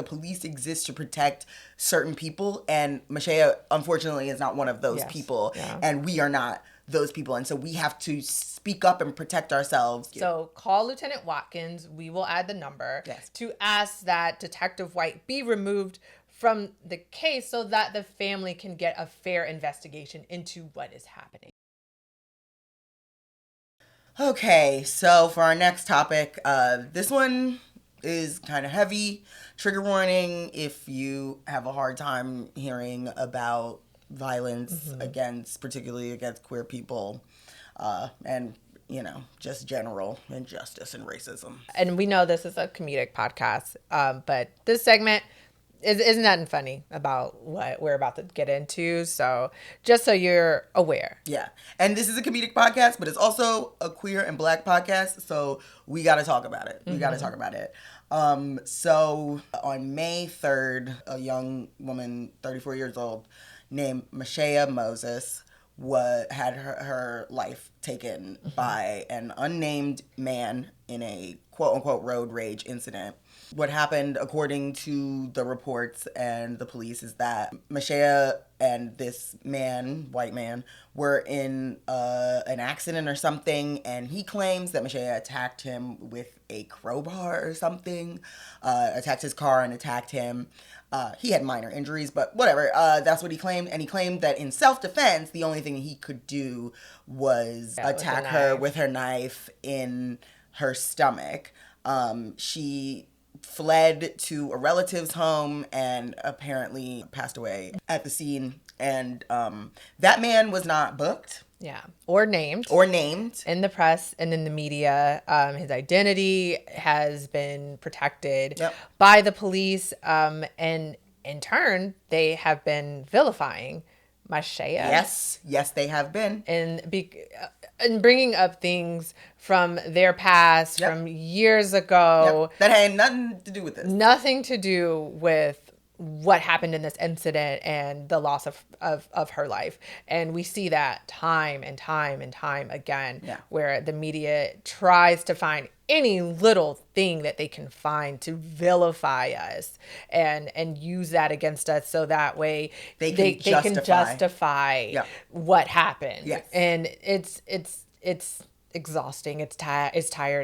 the police exist to protect certain people, and Miashah, unfortunately, is not one of those people, and we are not those people, and so we have to speak up and protect ourselves. So call Lieutenant Watkins. We will add the number to ask that Detective White be removed from the case so that the family can get a fair investigation into what is happening. Okay, so for our next topic, this one is kind of heavy. Trigger warning if you have a hard time hearing about violence particularly against queer people, and, you know, just general injustice and racism. And we know this is a comedic podcast, but this segment isn't that funny about what we're about to get into. So just so you're aware. Yeah. And this is a comedic podcast, but it's also a queer and Black podcast. So we got to talk about it. We got to talk about it. So on May 3rd, a young woman, 34 years old, named Miashah Moses had her life taken by an unnamed man in a quote-unquote road rage incident. What happened, according to the reports and the police, is that Miashah and this man, white man, were in an accident or something, and he claims that Miashah attacked him with a crowbar or something, attacked his car and attacked him. He had minor injuries, but whatever. That's what he claimed. And he claimed that in self-defense, the only thing he could do was attack her with her knife in her stomach. She fled to a relative's home and apparently passed away at the scene. And that man was not booked. Yeah. Or named. In the press and in the media. His identity has been protected by the police. And in turn, they have been vilifying Miashah. Yes, they have been. And bringing up things from their past, from years ago. That had nothing to do with this. Nothing to do with what happened in this incident and the loss of her life. And we see that time and time and time again, where the media tries to find any little thing that they can find to vilify us and use that against us, so that way they can justify what happened. Yes. And it's exhausting. It's tired.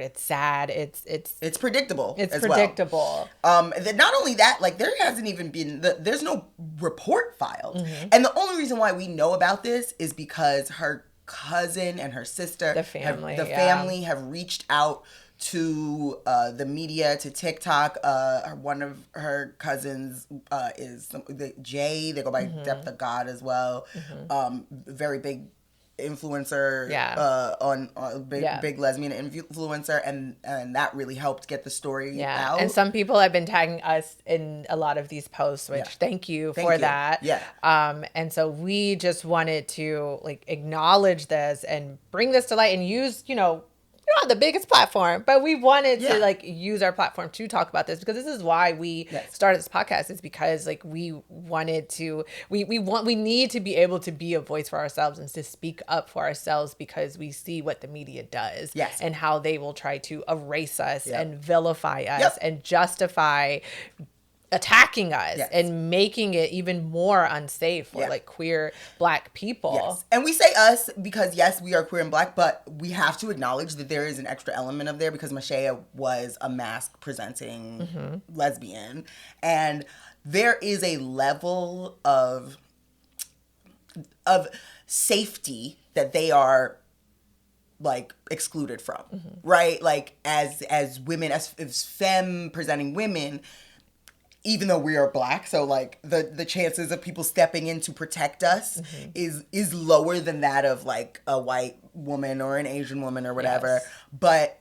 It's sad. It's predictable. It's predictable. Well. Not only that, like there hasn't even been there's no report filed, and the only reason why we know about this is because her cousin and her sister, the family have reached out to the media, to TikTok. One of her cousins is Jay. They go by Depth of God as well. Very big influencer, big lesbian influencer, and that really helped get the story out. And some people have been tagging us in a lot of these posts, which thank you for that. And so we just wanted to acknowledge this and bring this to light and use, not the biggest platform, but we wanted to use our platform to talk about this, because this is why we started this podcast. Is because we wanted to, we need to be able to be a voice for ourselves and to speak up for ourselves, because we see what the media does and how they will try to erase us and vilify us and justify attacking us and making it even more unsafe for queer Black people. Yes. And we say us because yes, we are queer and Black, but we have to acknowledge that there is an extra element of there, because Miashah was a masc presenting lesbian, and there is a level of safety that they are excluded from, right? As women, as femme presenting women, even though we are Black, so the chances of people stepping in to protect us is lower than that of a white woman or an Asian woman or whatever. But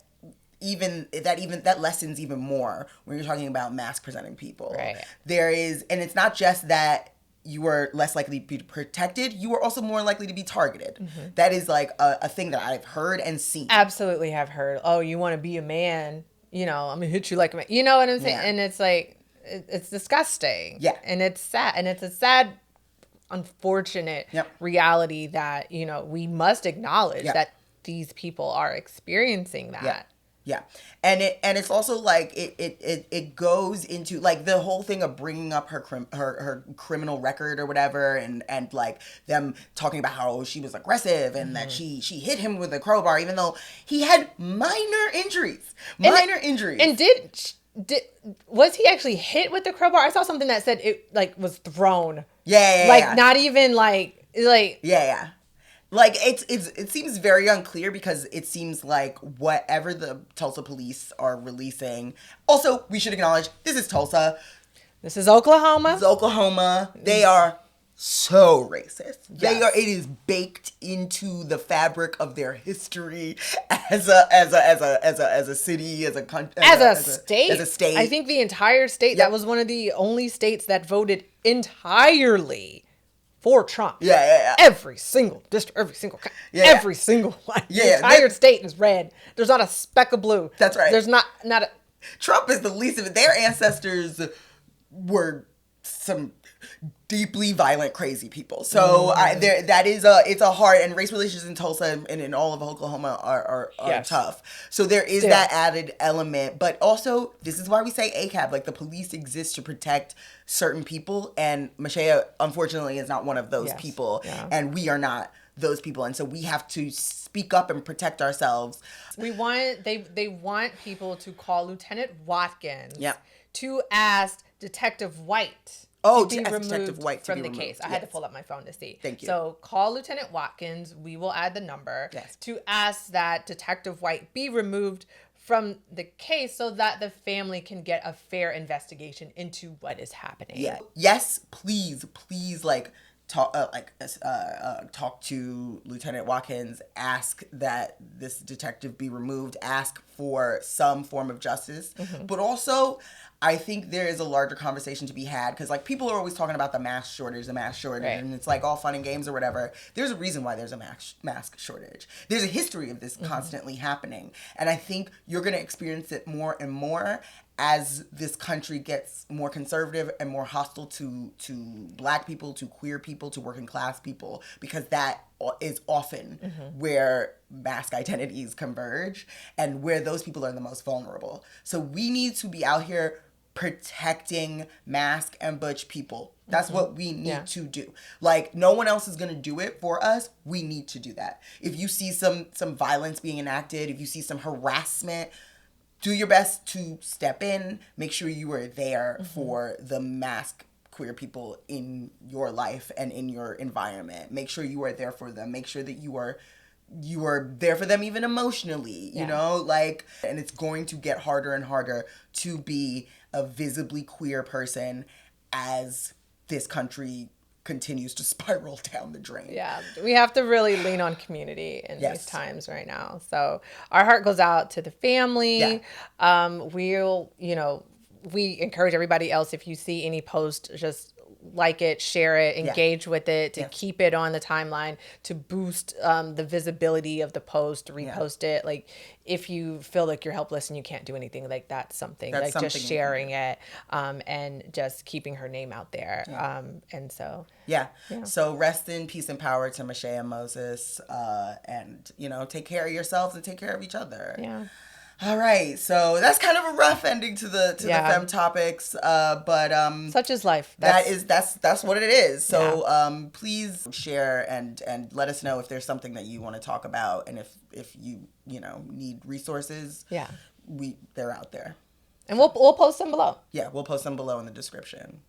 that lessens even more when you're talking about masc presenting people. Right. There is, and it's not just that you are less likely to be protected, you are also more likely to be targeted. That is a thing that I've heard and seen. Absolutely have heard. Oh, you want to be a man? I'm gonna hit you like a man. You know what I'm saying? And it's it's disgusting. Yeah. And it's sad. And it's a sad, unfortunate reality that, we must acknowledge that these people are experiencing that. Yeah. And it's also like it goes into like the whole thing of bringing up her criminal record or whatever, and like them talking about how she was aggressive and that she hit him with a crowbar even though he had minor injuries. And was he actually hit with the crowbar? I saw something that said it like was thrown. Yeah. Not even like. Yeah. Like, it seems very unclear because it seems like whatever the Tulsa police are releasing. Also, we should acknowledge, this is Tulsa. This is Oklahoma. This is Oklahoma. They are so racist. Yes. It is baked into the fabric of their history as a city, as a country, as a state. As a state. I think the entire state, that was one of the only states that voted entirely for Trump. Yeah. Every single district, every single county, every single one. The entire state is red. There's not a speck of blue. That's right. There's not a... Trump is the least of it. Their ancestors were some deeply violent, crazy people. So it's a hard, and race relations in Tulsa and in all of Oklahoma are tough. So there is that added element, but also this is why we say ACAB, like the police exist to protect certain people, and Miashah unfortunately is not one of those people, and we are not those people, and so we have to speak up and protect ourselves. They want people to call Lieutenant Watkins to ask Detective White to be removed from the case. I had to pull up my phone to see. Thank you. So call Lieutenant Watkins. We will add the number to ask that Detective White be removed from the case so that the family can get a fair investigation into what is happening. Yeah. Yes, please, like talk to Lieutenant Watkins, ask that this detective be removed, ask for some form of justice. But also, I think there is a larger conversation to be had, because like people are always talking about the mask shortage, and it's like all fun and games or whatever. There's a reason why there's a mask shortage. There's a history of this constantly happening, and I think you're going to experience it more and more as this country gets more conservative and more hostile to Black people, to queer people, to working class people, because that is often where mask identities converge and where those people are the most vulnerable. So we need to be out here protecting mask and butch people. That's what we need to do. Like, no one else is going to do it for us. We need to do that. If you see some violence being enacted, if you see some harassment, do your best to step in. Make sure you are there for the mask queer people in your life and in your environment. Make sure you are there for them. Make sure that you are there for them even emotionally, you know, like, and it's going to get harder and harder to be a visibly queer person as this country continues to spiral down the drain. Yeah, we have to really lean on community in these times right now. So our heart goes out to the family. We encourage everybody else, if you see any post, just like it, share it, engage with it, to keep it on the timeline, to boost the visibility of the post, repost it. Like, if you feel like you're helpless and you can't do anything, like that's something just sharing it, and just keeping her name out there. And so so rest in peace and power to Miashah Moses, and take care of yourselves and take care of each other. All right, so that's kind of a rough ending to the femme topics, but such is life. That's what it is. So please share and let us know if there's something that you want to talk about, and if you need resources. They're out there, and we'll post them below. We'll post them below in the description.